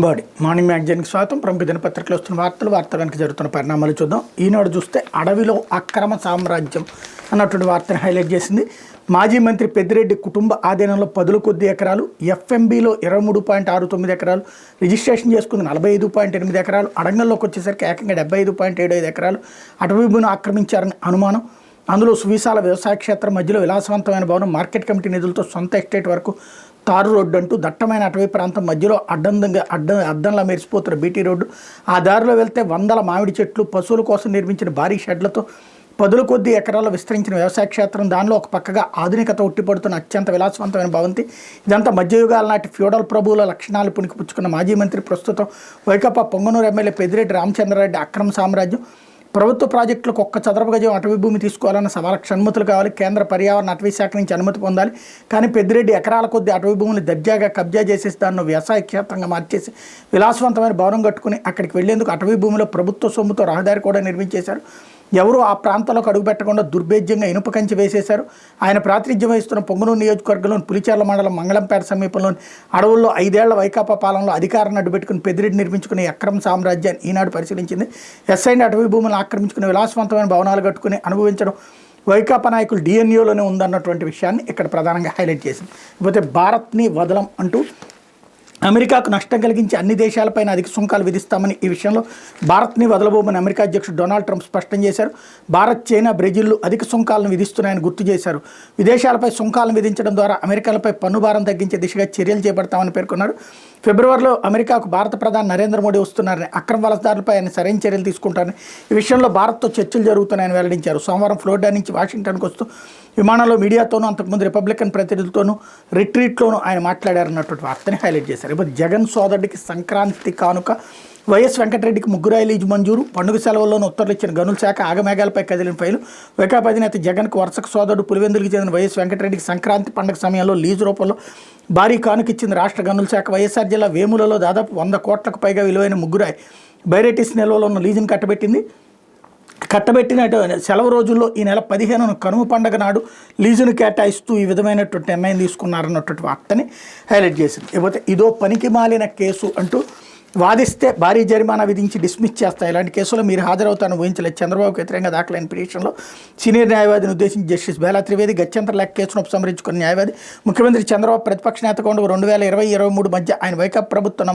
Body morning మ్యాగజైన్కి స్వాగతం. ప్రముఖ దినపత్రికలు వస్తున్న వార్తలు వెనక జరుగుతున్న పరిణామాలు చూద్దాం. ఈనాడు చూస్తే అడవిలో అక్రమ సామ్రాజ్యం అన్నటువంటి వార్తను హైలైట్ చేసింది. మాజీ మంత్రి పెద్దిరెడ్డి కుటుంబ ఆధీనంలో 10 కొద్ది ఎకరాలు, ఎఫ్ఎంబీలో 23.69 ఎకరాలు, రిజిస్ట్రేషన్ చేసుకుంది 45.8 ఎకరాలు, అడంగల్లోకి వచ్చేసరికి ఏకంగా 75.75 ఎకరాలు అటవీ భూమిని ఆక్రమించారని అనుమానం. అందులో సువిశాల వ్యవసాయ క్షేత్రం మధ్యలో విలాసవంతమైన భవనం, మార్కెట్ కమిటీ నిధులతో సొంత ఎస్టేట్ వరకు తారు రోడ్డు అంటూ దట్టమైన అటవీ ప్రాంతం మధ్యలో అద్దంలా మెరిసిపోతున్న బీటీ రోడ్డు. ఆ దారిలో వెళ్తే వందల మామిడి చెట్లు, పశువుల కోసం నిర్మించిన భారీ షెడ్లతో 10 కొద్ది ఎకరాల్లో విస్తరించిన వ్యవసాయ క్షేత్రం, దానిలో ఒక పక్కగా ఆధునికత ఉట్టిపడుతున్న అత్యంత విలాసవంతమైన భవంతి. ఇదంతా మధ్యయుగాల నాటి ఫ్యూడల్ ప్రభువుల లక్షణాలు పుణికిపుచ్చుకున్న మాజీ మంత్రి, ప్రస్తుతం వైకాపా పొంగనూరు ఎమ్మెల్యే పెద్దిరెడ్డి రామచంద్రారెడ్డి అక్రమ సామ్రాజ్యం. ప్రభుత్వ ప్రాజెక్టులకు 1 చదరపు గజం అటవీ భూమి తీసుకోవాలన్న సవాళ్ళకు అనుమతులు కావాలి. కేంద్ర పర్యావరణ అటవీ శాఖ నుంచి అనుమతి పొందాలి. కానీ పెద్దిరెడ్డి ఎకరాల కొద్ది అటవీ భూమిని దర్జాగా కబ్జా చేసేసి దాన్ని వ్యవసాయ క్షేత్రంగా మార్చేసి విలాసవంతమైన భవనం కట్టుకుని అక్కడికి వెళ్లేందుకు అటవీ భూమిలో ప్రభుత్వ సొమ్ముతో రహదారి కూడా నిర్మించేశారు. ఎవరూ ఆ ప్రాంతంలోకి అడుగుపెట్టకుండా దుర్భేద్యంగా ఇనుప కంచి వేసేశారు. ఆయన ప్రాతినిధ్యం వహిస్తున్న పొంగనూరు నియోజకవర్గంలోని పులిచెర్ల మండలం మంగళంపేట సమీపంలోని అడవుల్లో 5 ఏళ్ల వైకాపా పాలనలో అధికారాన్ని అడ్డుపెట్టుకుని పెద్దిరెడ్డి నిర్మించుకునే అక్రమ సామ్రాజ్యాన్ని ఈనాడు పరిశీలించింది. ఎస్ఐని అటవీ భూములను ఆక్రమించుకుని విలాసవంతమైన భవనాలు కట్టుకుని అనుభవించడం వైకాపా నాయకులు డిఎన్యూలోనే ఉందన్నటువంటి విషయాన్ని ఇక్కడ ప్రధానంగా హైలైట్ చేసింది. ఇకపోతే భారత్ని వదలం అంటూ అమెరికాకు నష్టం కలిగించి అన్ని దేశాలపైన అధిక సుంకాలు విధిస్తామని, ఈ విషయంలో భారత్ని వదలబోమని అమెరికా అధ్యక్షుడు డొనాల్డ్ ట్రంప్ స్పష్టం చేశారు. భారత్, చైనా, బ్రెజిల్లు అధిక సుంకాలను విధిస్తున్నాయని గుర్తు చేశారు. విదేశాలపై సుంకాలను విధించడం ద్వారా అమెరికాలపై పన్ను భారం తగ్గించే దిశగా చర్యలు చేపడతామని పేర్కొన్నారు. ఫిబ్రవరిలో అమెరికాకు భారత ప్రధాని నరేంద్ర మోడీ వస్తున్నారని, అక్రమ వలసదారులపై ఆయన సరైన చర్యలు తీసుకుంటారని, ఈ విషయంలో భారత్తో చర్చలు జరుగుతున్నాయని వెల్లడించారు. సోమవారం ఫ్లోరిడా నుంచి వాషింగ్టన్కు వస్తూ విమానంలో మీడియాతోనూ, అంతకుముందు రిపబ్లికన్ ప్రతినిధులతోనూ రిట్రీట్లోనూ ఆయన మాట్లాడారన్నటువంటి వార్తని హైలైట్ చేశారు. ఇప్పుడు జగన్ సోదరుడికి సంక్రాంతి కానుక, వైఎస్ వెంకటరెడ్డికి ముగ్గురాయి లీజు మంజూరు, పండుగ సెలవుల్లోనూ ఉత్తర్వులు ఇచ్చిన గనుల శాఖ, ఆగమేఘాలపై కదిలిన ఫైలు. వైకాపా అధినేత జగన్కు వరుసకు సోదరుడు పులివెందులకు చెందిన వైఎస్ వెంకటరెడ్డికి సంక్రాంతి పండుగ సమయంలో లీజు రూపంలో భారీ కానుక ఇచ్చింది రాష్ట్ర గనుల శాఖ. వైఎస్ఆర్ జిల్లా వేములలో దాదాపు 100 కోట్లకు పైగా విలువైన ముగ్గురాయి బైరేటిస్ నిల్వలో ఉన్న లీజును కట్టబెట్టిన సెలవు రోజుల్లో ఈ నెల 15న కనుమ పండుగ నాడు లీజును కేటాయిస్తూ ఈ విధమైనటువంటి నిర్ణయం తీసుకున్నారన్నటువంటి వార్తని హైలైట్ చేసింది. ఇకపోతే ఇదో పనికి మాలిన కేసు అంటూ వాదిస్తే భారీ జరిమానా విధించి డిస్మిస్ చేస్తాయి, ఇలాంటి కేసులో మీరు హాజరవుతారని ఊహించలేదు. చంద్రబాబుకు వ్యతిరేకంగా దాఖలైన పిటిషన్లో సీనియర్ న్యాయవాదిని ఉద్దేశించి జస్టిస్ బేలా త్రివేది గత్యంతర లేక కేసును ఉపసంహరించుకున్న న్యాయవాది, ముఖ్యమంత్రి చంద్రబాబు ప్రతిపక్ష నేతగా ఉండగా 2020-23 మధ్య వైకాపా ప్రభుత్వం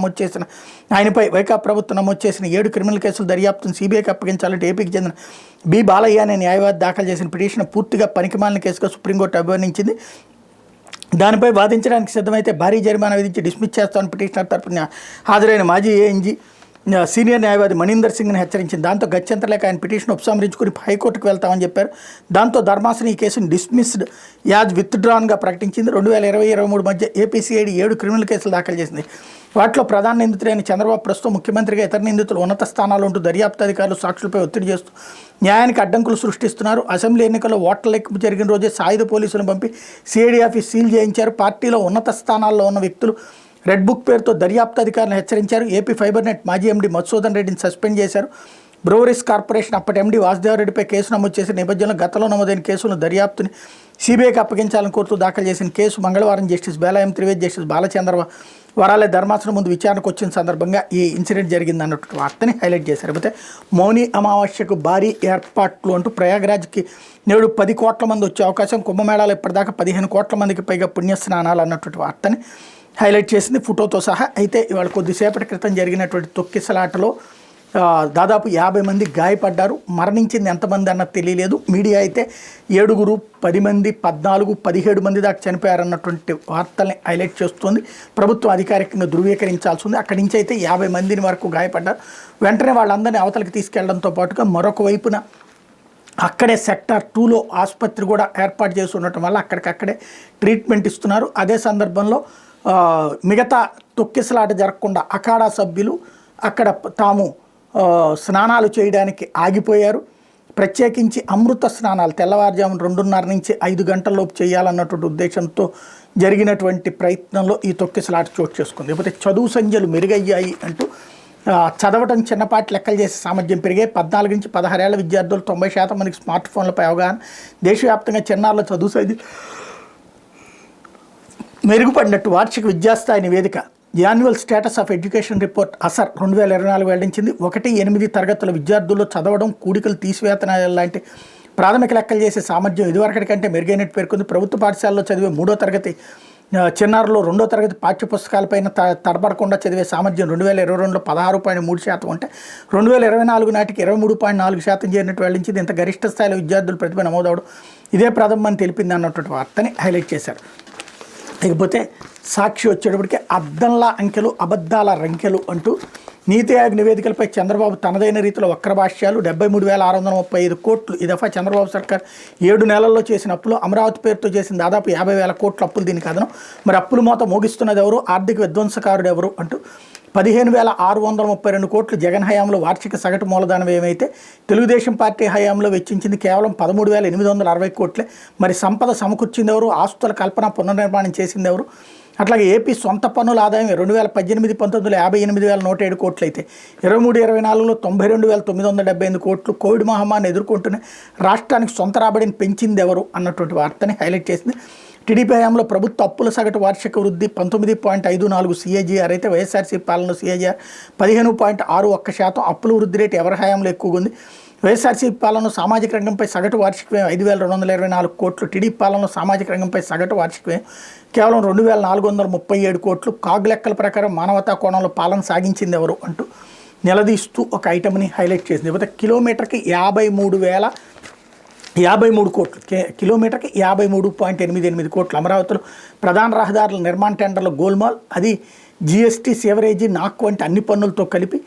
నమోదు చేసిన 7 క్రిమినల్ కేసుల దర్యాప్తును సీబీఐకి అప్పగించాలంటే ఏపీకి చెందిన బి బాలయ్య అనే న్యాయవాది దాఖలు చేసిన పిటిషన్ పూర్తిగా పనికిమాలిన కేసుగా సుప్రీంకోర్టు అభివర్ణించింది. దానిపై వాదించడానికి సిద్ధమైతే భారీ జరిమానా విధించి డిస్మిస్ చేస్తామని పిటిషనర్ తరపున హాజరైన మాజీ ఏఎన్జీ సీనియర్ న్యాయవాది మణీందర్ సింగ్ని హెచ్చరించింది. దాంతో గత్యంతరలేక ఆయన పిటిషన్ ఉపసంహరించుకుని హైకోర్టుకు వెళ్తామని చెప్పారు. దాంతో ధర్మాసనం ఈ కేసును డిస్మిస్డ్ యాజ్ విత్డ్రాన్గా ప్రకటించింది. 2020-23 మధ్య ఏపీసీఐడి 7 క్రిమినల్ కేసులు దాఖలు చేసింది. వాటిలో ప్రధాన నిందితులైన చంద్రబాబు, ప్రస్తుతం ముఖ్యమంత్రిగా ఇతర నిందితులు ఉన్నత స్థానాలు ఉంటూ దర్యాప్తు అధికారులు సాక్షులపై ఒత్తిడి చేస్తూ న్యాయానికి అడ్డంకులు సృష్టిస్తున్నారు. అసెంబ్లీ ఎన్నికల్లో ఓట్ల లెక్కింపు జరిగిన రోజే సాయుధ పోలీసులను పంపి సిఐడి ఆఫీస్ సీల్ చేయించారు. పార్టీలో ఉన్నత స్థానాల్లో ఉన్న వ్యక్తులు రెడ్ బుక్ పేరుతో దర్యాప్తు అధికారులను హెచ్చరించారు. ఏపీ ఫైబర్ నెట్ మాజీ ఎండీ మధుసూదన్ రెడ్డిని సస్పెండ్ చేశారు. బ్రూవరీస్ కార్పొరేషన్ అప్పటి ఎండీ వాసుదేవరెడ్డిపై కేసు నమోదు చేసిన నేపథ్యంలో గతంలో నమోదైన కేసులను దర్యాప్తుని సీబీఐకి అప్పగించాలని కోరుతూ దాఖలు చేసిన కేసు మంగళవారం జస్టిస్ బేలా త్రివేది, జస్టిస్ బాలచంద్ర వరాలే ధర్మాసనం ముందు విచారణకు వచ్చిన సందర్భంగా ఈ ఇన్సిడెంట్ జరిగింది అన్నట్టు వార్తని హైలైట్ చేశారు. అయితే మౌని అమావాస్యకు భారీ ఏర్పాట్లు అంటూ ప్రయాగ్రాజ్కి నేడు 10 కోట్ల మంది వచ్చే అవకాశం, కుంభమేళాలో ఇప్పటిదాకా 15 కోట్ల మందికి పైగా పుణ్యస్నానాలు అన్నటువంటి వార్తని హైలైట్ చేసింది ఫోటోతో సహా. అయితే ఇవాళ కొద్దిసేపటి క్రితం జరిగినటువంటి తొక్కిసలాటలో దాదాపు 50 మంది గాయపడ్డారు. మరణించింది ఎంతమంది అన్నది తెలియలేదు. మీడియా అయితే 7, 10 మంది, 14, 17 మంది దాకా చనిపోయారన్నటువంటి వార్తల్ని హైలైట్ చేస్తుంది. ప్రభుత్వం అధికారికంగా ధృవీకరించాల్సి ఉంది. అక్కడి నుంచి అయితే 50 మందిని వరకు గాయపడ్డారు. వెంటనే వాళ్ళందరినీ అవతలకి తీసుకెళ్లడంతో పాటుగా మరొక వైపున అక్కడే సెక్టార్ 2లో ఆసుపత్రి కూడా ఏర్పాటు చేసి ఉండటం వల్ల అక్కడికక్కడే ట్రీట్మెంట్ ఇస్తున్నారు. అదే సందర్భంలో మిగతా తొక్కిసలాట జరగకుండా అఖాడా సభ్యులు అక్కడ తాము స్నానాలు చేయడానికి ఆగిపోయారు. ప్రత్యేకించి అమృత స్నానాలు తెల్లవారుజామున 2:30 నుంచి 5 గంటల్లోపు చేయాలన్నటువంటి ఉద్దేశంతో జరిగినటువంటి ప్రయత్నంలో ఈ తొక్కిసలాట చోటు చేసుకుంది. లేకపోతే చదువు సంఖ్యలు మెరుగయ్యాయి అంటూ చదవటం చిన్నపాటి లెక్కలు చేసే సామర్థ్యం పెరిగాయి. 14 నుంచి 16 ఏళ్ల విద్యార్థులు 90% మందికి స్మార్ట్ ఫోన్లపై అవగాహన. దేశవ్యాప్తంగా చిన్నారుల చదువు సంఖ్య మెరుగుపడినట్టు వార్షిక విద్యాస్థాయి నివేదిక annual status of education report ASER 2024 వెల్లడించింది. 1-8 తరగతుల విద్యార్థుల్లో చదవడం, కూడికలు, తీసివేతన లాంటి ప్రాథమిక లెక్కలు చేసే సామర్థ్యం ఇదివరకటి కంటే మెరుగైనట్టు పేర్కొంది. ప్రభుత్వ పాఠశాలలో చదివే 3వ తరగతి చిన్నారులో 2వ తరగతి పాఠ్యపుస్తకాలపైన తడబడకుండా చదివే సామర్థ్యం 2022లో 16.3% ఉంటే 2024 నాటికి 23.4% చేరినట్టు వెల్లడించింది. ఇంత గరిష్ట స్థాయిలో విద్యార్థులు ప్రతిభ నమోదవడం ఇదే ప్రథమని తెలిపింది అన్నటువంటి వార్తని హైలైట్ చేశారు. ఇకపోతే సాక్షి వచ్చేటప్పటికి అద్దంలా అంకెలు, అబద్ధాల రంకెలు అంటూ నీతి ఆయోగ్ నివేదికలపై చంద్రబాబు తనదైన రీతిలో వక్రభాష్యాలు. 73,635 కోట్లు ఈ దఫా చంద్రబాబు సర్కార్ 7 నెలల్లో చేసిన అప్పులు. అమరావతి పేరుతో చేసిన దాదాపు 50,000 కోట్ల అప్పులు దీనికి అదనం. మరి అప్పులు మోత మోగిస్తున్నది ఎవరు, ఆర్థిక విధ్వంసకారుడు ఎవరు అంటూ 15,632 కోట్లు జగన్ హయాంలో వార్షిక సగటు మూలధనం ఏమైతే తెలుగుదేశం పార్టీ హయాంలో వెచ్చించింది కేవలం 13,860 కోట్లే. మరి సంపద సమకూర్చింది ఎవరు, ఆస్తుల కల్పన పునర్నిర్మాణం చేసింది ఎవరు? అట్లాగే ఏపీ సొంత పన్నుల ఆదాయం 2018-19 58,107 కోట్లు అయితే 23-24లో 92,975 కోట్లు. కోవిడ్ మహమ్మారిని ఎదుర్కొంటూనే రాష్ట్రానికి సొంత రాబడిని పెంచింది ఎవరు అన్నటువంటి వార్తని హైలైట్ చేసింది. టీడీపీ హయాంలో ప్రభుత్వ అప్పుల సగటు వార్షిక వృద్ధి 19.54 CAGR అయితే వైఎస్ఆర్సీపీ పాలనలో CAGR 15.61%. అప్పుల వృద్ధి రేటు ఎవరి హయాంలో ఎక్కువగా ఉంది? వైఎస్ఆర్సీపీ పాలనలో సామాజిక రంగంపై సగటు వార్షిక వ్యయం 5,224 కోట్లు. టీడీపీ పాలనలో సామాజిక రంగంపై సగటు వార్షిక వ్యయం కేవలం 2,437 కోట్లు. కాగ్ లెక్కల ప్రకారం మానవతా కోణంలో పాలన సాగించింది ఎవరు అంటూ నిలదీస్తూ ఒక ఐటమ్ని హైలైట్ చేసింది. లేకపోతే కిలోమీటర్కి 53 కోట్లు, కిలోమీటర్కి 53.88 కోట్లు. అమరావతిలో ప్రధాన రహదారుల నిర్మాణ టెండర్ల గోల్మాల్. అది GST, సివరేజీ, నాక్ వంటి అన్ని పన్నులతో కలిపి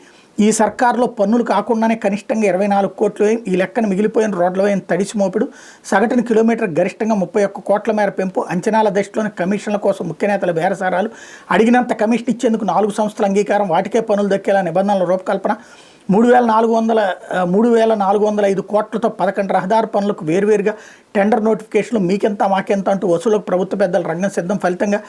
ఈ సర్కారులో పన్నులు కాకుండానే కనిష్టంగా 24 కోట్లు వ్యయం. ఈ లెక్కన మిగిలిపోయిన రోడ్ల వ్యయం తడిసి మోపుడు. సగటున కిలోమీటర్ గరిష్టంగా 31 కోట్ల మేర పెంపు. అంచనాల దశలోని కమిషన్ల కోసం ముఖ్య నేతల బేరసారాలు. అడిగినంత కమిషన్ ఇచ్చేందుకు 4 సంస్థల అంగీకారం, వాటికే పనులు దక్కేలా నిబంధనల రూపకల్పన. 3,405 కోట్లతో 11 రహదారి పనులకు వేర్వేరుగా టెండర్ నోటిఫికేషన్లు. మీకెంత మాకెంత అంటూ వసూలకు ప్రభుత్వ పెద్దల రంగం సిద్ధం. ఫలితంగా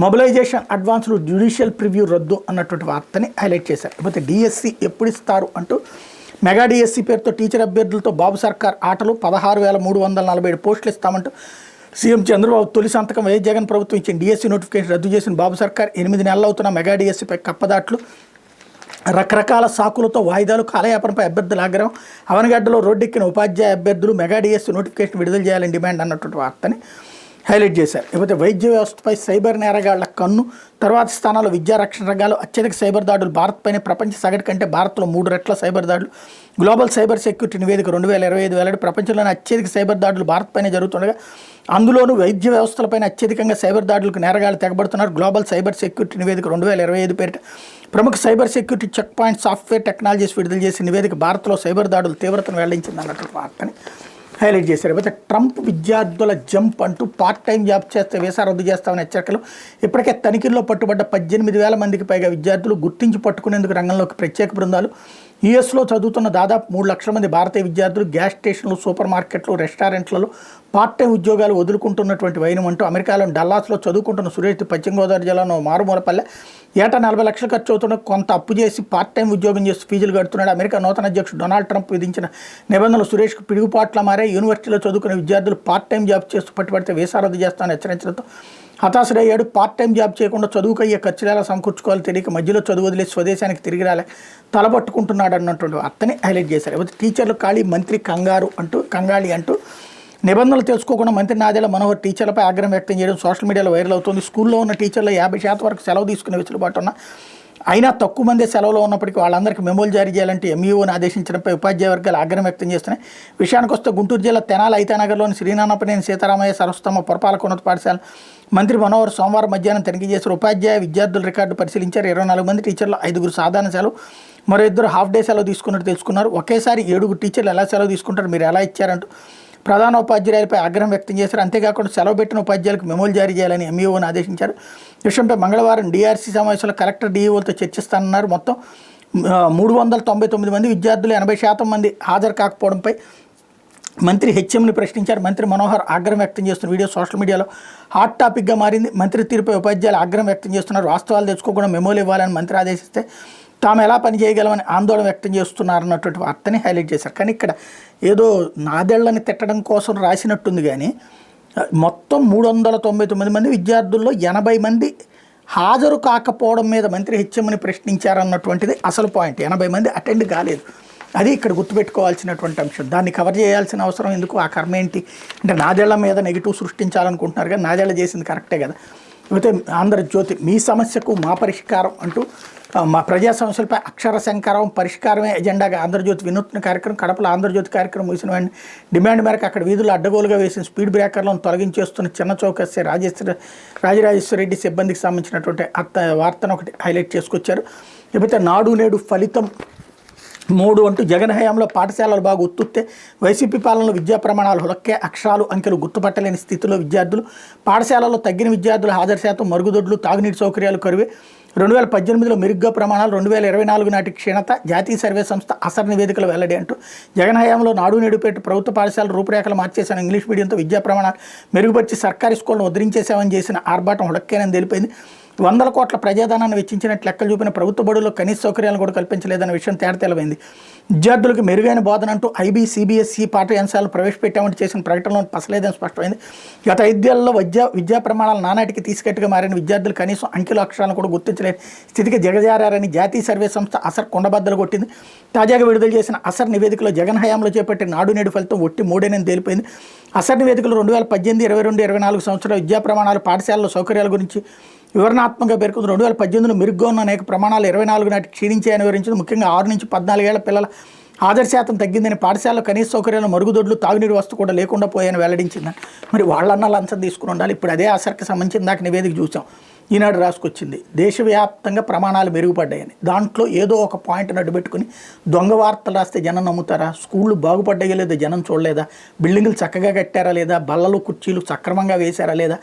మొబిలైజేషన్ అడ్వాన్స్లు, జ్యుడిషియల్ ప్రివ్యూ రద్దు అన్నటువంటి వార్తని హైలైట్ చేశారు. లేకపోతే డిఎస్సి ఎప్పుడు ఇస్తారు అంటూ మెగా డిఎస్సి పేరుతో టీచర్ అభ్యర్థులతో బాబు సర్కార్ ఆటలు. 16,347 పోస్టులు ఇస్తామంటూ సీఎం చంద్రబాబు తొలి సంతకం. వైఎస్ జగన్ ప్రభుత్వం ఇచ్చిన డిఎస్సి నోటిఫికేషన్ రద్దు చేసిన బాబు సర్కార్ 8 నెలలు అవుతున్న మెగా డిఎస్సిపై కప్పదాట్లు. రకరకాల సాకులతో వాయిదాలు, కాలయాపనపై అభ్యర్థుల ఆగ్రహం. అవనగడ్డలో రోడ్డెక్కిన ఉపాధ్యాయ అభ్యర్థులు మెగా డిఎస్సి నోటిఫికేషన్ విడుదల చేయాలని డిమాండ్ అన్నటువంటి వార్తని హైలైట్ చేశారు. లేకపోతే వైద్య వ్యవస్థపై సైబర్ నేరగాళ్ల కన్ను. తర్వాత స్థానాల్లో విద్యా రక్షణ రంగాలు. అత్యధిక సైబర్ దాడులు భారత్పైనే. ప్రపంచ సగటు కంటే భారత్లో 3 రెట్ల సైబర్ దాడులు. గ్లోబల్ సైబర్ సెక్యూరిటీ నివేదిక 2025 వెల్లడి. ప్రపంచంలోనే అత్యధిక సైబర్ దాడులు భారత్పైనే జరుగుతుండగా అందులోనూ వైద్య వ్యవస్థలపైన అత్యధికంగా సైబర్ దాడులకు నేరగాళ్లు తెగబడుతున్నారు. గ్లోబల్ సైబర్ సెక్యూరిటీ నివేదిక 2025 పేరిట ప్రముఖ cyber security Check Point Software Technologies విడుదల చేసిన నివేదిక భారత్లో సైబర్ దాడులు తీవ్రతను వెల్లడించింది అన్నటువంటి వార్తని హైలైట్ చేశారు. అయితే ట్రంప్ విద్యార్థుల జంప్ అంటూ పార్ట్ టైం జాబ్ చేస్తే వీసా రద్దు చేస్తామని హెచ్చరికలు. ఇప్పటికే తనిఖీల్లో పట్టుబడ్డ 18,000 మందికి పైగా విద్యార్థులు గుర్తించి పట్టుకునేందుకు రంగంలోకి ప్రత్యేక బృందాలు. యుఎస్లో చదువుతున్న దాదాపు 3 లక్షల మంది భారతీయ విద్యార్థులు గ్యాస్ స్టేషన్లు, సూపర్ మార్కెట్లు, రెస్టారెంట్లలో పార్ట్ టైం ఉద్యోగాలు వదులుకుంటున్నటువంటి వైనం అంటూ అమెరికాలోని డల్లాస్లో చదువుకుంటున్న సురేష్ పశ్చిమ గోదావరి జిల్లాలో మారుమూలపల్లె ఏటా 40 లక్షలు ఖర్చు అవుతున్న కొంత అప్పు చేసి పార్ట్ టైం ఉద్యోగం చేసి ఫీజులు కడుతున్నాడు. అమెరికా నూతన అధ్యక్షుడు డొనాల్డ్ ట్రంప్ విధించిన నిబంధనలు సురేష్కు పిడుగుపాట్ల మారే. యూనివర్సిటీలో చదువుకునే విద్యార్థులు పార్ట్ టైం జాబ్ చేస్తూ పట్టుబడితే వీసా రద్దు చేస్తామని హెచ్చరించడంతో హతాశుడయ్యాడు. పార్ట్ టైం జాబ్ చేయకుండా చదువుకయ్యే ఖర్చులు ఎలా సమకూర్చుకోవాలో తెలియక మధ్యలో చదువు వదిలేసి స్వదేశానికి తిరిగి రాలే తలపట్టుకుంటున్నాడు అన్నటువంటి అతని హైలైట్ చేశారు. లేకపోతే టీచర్లు ఖాళీ, మంత్రి కంగాళి అంటూ నిబంధనలు తెలుసుకోకుండా మంత్రి నాదెళ్ల మనోహర్ టీచర్లపై ఆగ్రహం వ్యక్తం చేయడం సోషల్ మీడియాలో వైరల్ అవుతుంది. స్కూల్లో ఉన్న టీచర్లు 50% వరకు సెలవు తీసుకునే వెసులుబాటు ఉన్న అయినా తక్కువ మంది సెలవులో ఉన్నప్పటికీ వాళ్ళందరికీ మెమోలు జారీ చేయాలంటే ఎంఈఓని ఆదేశించడంపై ఉపాధ్యాయ వర్గాలు ఆగ్రహం వ్యక్తం చేస్తున్నాయి. విషయానికి వస్తే గుంటూరు జిల్లా తెనాలి ఐతానగర్లోని శ్రీనారాయణపనేని సీతారామయ్య సరస్వతమ్మ పురపాలక ఉన్నత పాఠశాల మంత్రి మనోహర్ సోమవారం మధ్యాహ్నం తనిఖీ చేశారు. ఉపాధ్యాయ విద్యార్థుల రికార్డు పరిశీలించారు. 24 మంది టీచర్లు, 5 సాధారణ సెలవు, మరో 2 హాఫ్ డే సెలవు తీసుకున్నట్టు తెలుసుకున్నారు. ఒకేసారి 7 టీచర్లు ఎలా సెలవు తీసుకుంటారు, మీరు ఎలా ఇచ్చారంటూ ప్రధాన ఉపాధ్యాయులపై ఆగ్రహం వ్యక్తం చేశారు. అంతేకాకుండా సెలవు పెట్టిన ఉపాధ్యాయులకు మెమోలు జారీ చేయాలని ఎంఈఓని ఆదేశించారు. విషయంపై మంగళవారం డిఆర్సీ సమావేశంలో కలెక్టర్ డిఈఓలతో చర్చిస్తానన్నారు. మొత్తం 399 మంది విద్యార్థులు 80% మంది హాజరు కాకపోవడంపై మంత్రి హెచ్ఎంని ప్రశ్నించారు. మంత్రి మనోహర్ ఆగ్రహం వ్యక్తం చేస్తున్న వీడియో సోషల్ మీడియాలో హాట్ టాపిక్గా మారింది. మంత్రి తీరుపై ఉపాధ్యాయులు ఆగ్రహం వ్యక్తం చేస్తున్నారు. వాస్తవాలు తెచ్చుకోకుండా మెమోలు ఇవ్వాలని మంత్రి ఆదేశిస్తే తాము ఎలా పనిచేయగలమని ఆందోళన వ్యక్తం చేస్తున్నారన్నటువంటి వార్తని హైలైట్ చేశారు. కానీ ఇక్కడ ఏదో నాదెళ్లని తిట్టడం కోసం రాసినట్టుంది. కానీ మొత్తం 399 మంది విద్యార్థుల్లో 80 మంది హాజరు కాకపోవడం మీద మంత్రి హెచ్ఎంని ప్రశ్నించారన్నటువంటిది అసలు పాయింట్. 80 మంది అటెండ్ కాలేదు. అది ఇక్కడ గుర్తుపెట్టుకోవాల్సినటువంటి అంశం. దాన్ని కవర్ చేయాల్సిన అవసరం ఎందుకు? ఆ కర్మ ఏంటి అంటే నాదేళ్ల మీద నెగిటివ్ సృష్టించాలనుకుంటున్నారు కానీ నాదేళ్ల చేసింది కరెక్టే కదా. లేకపోతే ఆంధ్రజ్యోతి మీ సమస్యకు మా పరిష్కారం అంటూ మా ప్రజా సమస్యలపై అక్షర శంకరం పరిష్కారమే ఎజెండాగా ఆంధ్రజ్యోతి వినూత్న కార్యక్రమం. కడపలో ఆంధ్రజ్యోతి కార్యక్రమం ముగిసిన వెంటనే డిమాండ్ మేరకు అక్కడ వీధులు అడ్డగోలుగా వేసిన స్పీడ్ బ్రేకర్లను తొలగించేస్తున్న చిన్న చౌకస్సే రాజరాజేశ్వర రెడ్డి సిబ్బందికి సంబంధించినటువంటి వార్తను ఒకటి హైలైట్ చేసుకొచ్చారు. లేకపోతే నాడు నేడు ఫలితం 3 అంటూ జగన్ హయాంలో పాఠశాలలు బాగా ఉత్తుత్తే, వైసీపీ పాలనలో విద్యా ప్రమాణాలు హులక్కే, అక్షరాలు అంకెలు గుర్తుపట్టలేని స్థితిలో విద్యార్థులు, పాఠశాలలో తగ్గిన విద్యార్థుల హాజరు శాతం, మరుగుదొడ్లు తాగునీటి సౌకర్యాలు కరువే, 2018లో మెరుగ్గా ప్రమాణాలు, 2024 నాటి క్షీణత, జాతీయ సర్వే సంస్థ అసర్ నివేదికలు వెల్లడి అంటూ జగన్ హయాంలో నాడు నేడుపేట ప్రభుత్వ పాఠశాల రూపురేఖలు మార్చేసిన ఇంగ్లీష్ మీడియంతో విద్యా ప్రమాణాలు మెరుగుపరిచి సర్కారీ స్కూళ్లను ఉద్ధరించేశామని చేసిన ఆర్భాటం హులక్కేనని తెలిపింది. 100 కోట్ల ప్రజాధనాన్ని వెచ్చించినట్లు లెక్కలు చూపిన ప్రభుత్వ బడుల్లో కనీస సౌకర్యాలను కూడా కల్పించలేదన్న విషయం తేటతెలమైంది. విద్యార్థులకు మెరుగైన బోధన అంటూ ఐబీ సిబిఎస్ఈ పాఠ్యాంశాలను ప్రవేశపెట్టామని చేసిన ప్రకటనలో పసలేదని స్పష్టమైంది. గత 5 ఏళ్లలో విద్యా ప్రమాణాలు నానాటికి తీసుకెట్టుగా మారిన విద్యార్థులు కనీసం అంకెల అక్షరాలను కూడా గుర్తించలేని స్థితికి దిగజారని జాతీయ సర్వే సంస్థ అసర్ కొండబద్దలు కొట్టింది. తాజాగా విడుదల చేసిన అసర్ నివేదికలో జగన్ హయాంలో చేపట్టిన నాడు నేడు ఫలితం ఒట్టి 3 తేలిపోయింది. అసర్ నివేదికలో 2018, 22, 24 సంవత్సరాల విద్యా ప్రమాణాలు పాఠశాలలో సౌకర్యాల గురించి వివరణాత్మకంగా పేర్కొంది. 2018లో మెరుగ్గా ఉన్న అనేక ప్రమాణాలు 24 నాటి క్షీణించాయని వివరించింది. ముఖ్యంగా 6 నుంచి 14 ఏళ్ల పిల్లల హాజరు శాతం తగ్గిందని, పాఠశాలలో కనీస సౌకర్యాలు మరుగుదొడ్లు తాగునీరు వస్తు కూడా లేకుండా పోయాయని వెల్లడించిందని. మరి వాళ్ళన్నా లంచం తీసుకుని ఉండాలి. ఇప్పుడు అదే అసర్కి సంబంధించిన దాకా నివేదిక చూసాం. ఈనాడు రాసుకొచ్చింది దేశవ్యాప్తంగా ప్రమాణాలు మెరుగుపడ్డాయని. దాంట్లో ఏదో ఒక పాయింట్ నడ్డుపెట్టుకుని దొంగ వార్తలు రాస్తే జనం నమ్ముతారా? స్కూళ్ళు బాగుపడ్డాయో లేదా జనం చూడలేదా? బిల్డింగులు చక్కగా కట్టారా లేదా? బల్లలు కుర్చీలు సక్రమంగా వేశారా లేదా?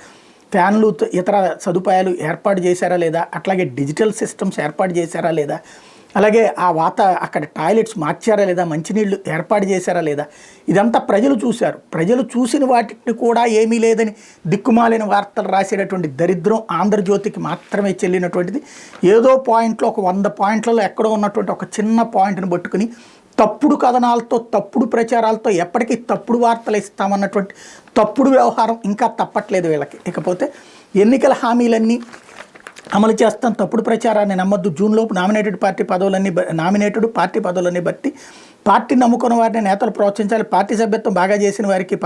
ఫ్యాన్లు ఇతర సదుపాయాలు ఏర్పాటు చేశారా లేదా? అట్లాగే డిజిటల్ సిస్టమ్స్ ఏర్పాటు చేశారా లేదా? అలాగే అక్కడ టాయిలెట్స్ మార్చారా లేదా? మంచినీళ్ళు ఏర్పాటు చేశారా లేదా? ఇదంతా ప్రజలు చూశారు. ప్రజలు చూసిన వాటిని కూడా ఏమీ లేదని దిక్కుమాలిన వార్తలు రాసేటటువంటి దరిద్రం ఆంధ్రజ్యోతికి మాత్రమే చెల్లినటువంటిది. ఏదో పాయింట్లో ఒక 100 పాయింట్లలో ఎక్కడో ఉన్నటువంటి ఒక చిన్న పాయింట్ని పట్టుకుని తప్పుడు కథనాలతో తప్పుడు ప్రచారాలతో ఎప్పటికీ తప్పుడు వార్తలు ఇస్తామన్నటువంటి తప్పుడు వ్యవహారం ఇంకా తప్పట్లేదు వీళ్ళకి. ఇకపోతే ఎన్నికల హామీలన్నీ అమలు చేస్తాం, తప్పుడు ప్రచారాన్ని నమ్మద్దు, జూన్లోపు నామినేటెడ్ పార్టీ పదవులన్నీ బట్టి పార్టీ నమ్ముకున్న వారిని నేతలు ప్రోత్సహించాలి, పార్టీ సభ్యత్వం బాగా చేసిన వారికి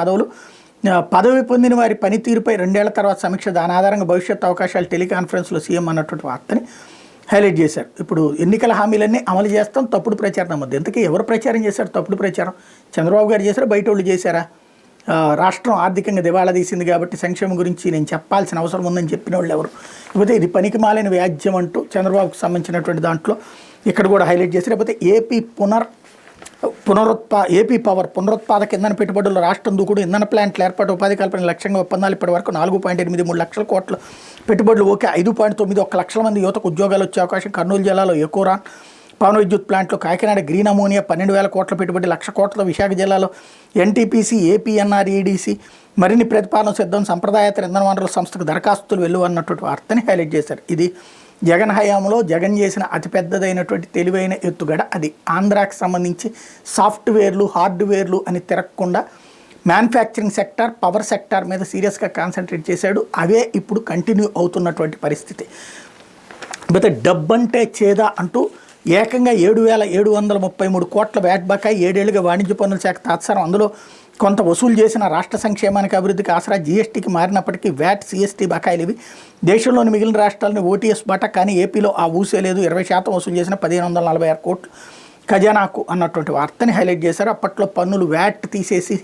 పదవి పొందిన వారి పనితీరుపై 2 ఏళ్ల తర్వాత సమీక్ష, దాని ఆధారంగా భవిష్యత్తు అవకాశాలు టెలికాన్ఫరెన్స్లో సీఎం అన్నటువంటి వార్తని హైలైట్ చేశారు. ఇప్పుడు ఎన్నికల హామీలన్నీ అమలు చేస్తాం, తప్పుడు ప్రచారం నమ్మద్దు. ఎందుకు ఎవరు ప్రచారం చేశారు? తప్పుడు ప్రచారం చంద్రబాబు గారు చేశారా? బయట వాళ్ళు చేశారా? రాష్ట్రం ఆర్థికంగా దివాళా తీసింది కాబట్టి సంక్షేమం గురించి నేను చెప్పాల్సిన అవసరం ఉందని చెప్పిన వాళ్ళు ఎవరు? లేకపోతే ఇది పనికిమాలిన వ్యాజ్యం అంటూ చంద్రబాబుకు సంబంధించినటువంటి దాంట్లో ఇక్కడ కూడా హైలైట్ చేశారు. లేకపోతే ఏపీ పవర్ పునరుత్పాదక ఇంధన పెట్టుబడులు రాష్ట్రం దూకుడు, ఇంధన ప్లాంట్ల ఏర్పాటు, ఉపాధి కల్పన లక్ష్యంగా ఒప్పందాలు ఇప్పటి వరకు 4.83 లక్షల కోట్ల పెట్టుబడులు. ఓకే, 5.91 లక్షల మంది యువతకు ఉద్యోగాలు వచ్చే అవకాశం. కర్నూలు జిల్లాలో ఎకోరాన్ పవన విద్యుత్ ప్లాంట్లో, కాకినాడ గ్రీన్ అమోనియా 12,000 కోట్ల పెట్టుబడి, 1,00,000 కోట్ల. విశాఖ జిల్లాలో ఎన్టీపీసీ, ఏపీఎన్ఆర్ఈడీసీ మరిన్ని ప్రతిపాదన సిద్ధం, సంప్రదాయేతర ఇంధన వనరుల సంస్థకు దరఖాస్తులు వెళ్ళు అన్నటువంటి వార్తని హైలైట్ చేశారు. ఇది జగన్ హయాంలో జగన్ చేసిన అతిపెద్దదైనటువంటి తెలివైన ఎత్తుగడ. అది ఆంధ్రాకి సంబంధించి సాఫ్ట్వేర్లు హార్డ్వేర్లు అని తిరగకుండా మ్యానుఫ్యాక్చరింగ్ సెక్టార్, పవర్ సెక్టార్ మీద సీరియస్గా కాన్సన్ట్రేట్ చేశాడు. అవే ఇప్పుడు కంటిన్యూ అవుతున్నటువంటి పరిస్థితి. అయితే డబ్బంటే చేదా అంటూ ఏకంగా 7,733 కోట్ల వ్యాట్ బకాయి, 7 ఏళ్లుగా వాణిజ్య పన్నుల శాఖ తాత్సారం. అందులో కొంత వసూలు చేసిన రాష్ట్ర సంక్షేమానికి అభివృద్ధికి ఆసరా జీఎస్టీకి మారినప్పటికీ వ్యాట్ సిఎస్టీ బకాయిలు ఇవి. దేశంలోని మిగిలిన రాష్ట్రాలని ఓటీఎస్ బాట, కానీ ఏపీలో ఆ ఊసే లేదు. 20% వసూలు చేసిన 1,546 కోట్లు ఖజానాకు అన్నటువంటి వార్తని హైలైట్ చేశారు. అప్పట్లో పన్నులు వ్యాట్ తీసేసి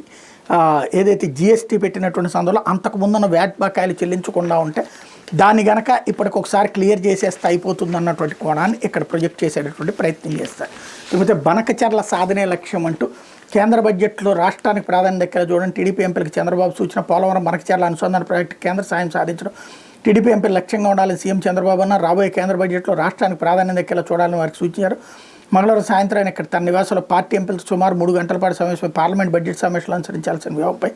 ఏదైతే జీఎస్టీ పెట్టినటువంటి సందర్భంలో అంతకుముందున్న వ్యాట్ బకాయిలు చెల్లించకుండా ఉంటే దాన్ని గనక ఇప్పటికొకసారి క్లియర్ చేసేస్తే అయిపోతుంది అన్నటువంటి కోణాన్ని ఇక్కడ ప్రొజెక్ట్ చేసేటటువంటి ప్రయత్నం చేస్తారు. లేకపోతే బనకచర్ల సాధనే లక్ష్యం అంటూ కేంద్ర బడ్జెట్లో రాష్ట్రానికి ప్రాధాన్యత దక్కేలా చూడండి. టీడీపీ ఎంపీలకు చంద్రబాబు సూచన. పోలవరం బనకచర్ల అనుసంధాన ప్రాజెక్టు కేంద్ర సాయం సాధించడం టీడీపీ ఎంపీలు లక్ష్యంగా ఉండాలని సీఎం చంద్రబాబు అన్నారు. రాబోయే కేంద్ర బడ్జెట్లో రాష్ట్రానికి ప్రాధాన్యత దక్కేలా చూడాలని వారికి సూచించారు. మంగళవారం సాయంత్రం ఆయన ఇక్కడ తన నివాసంలో పార్టీ ఎంపీలతో సుమారు 3 గంటల పాటు సమావేశమై పార్లమెంట్ బడ్జెట్ సమావేశాలు అనుసరించాల్సిన వ్యూహంపై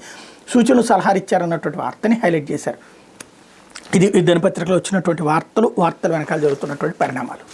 సూచనలు సలహాలు ఇచ్చారన్నటువంటి వార్తని హైలైట్ చేశారు. ఇది దినపత్రికలో వచ్చినటువంటి వార్తలు వెనకాల జరుగుతున్నటువంటి పరిణామాలు.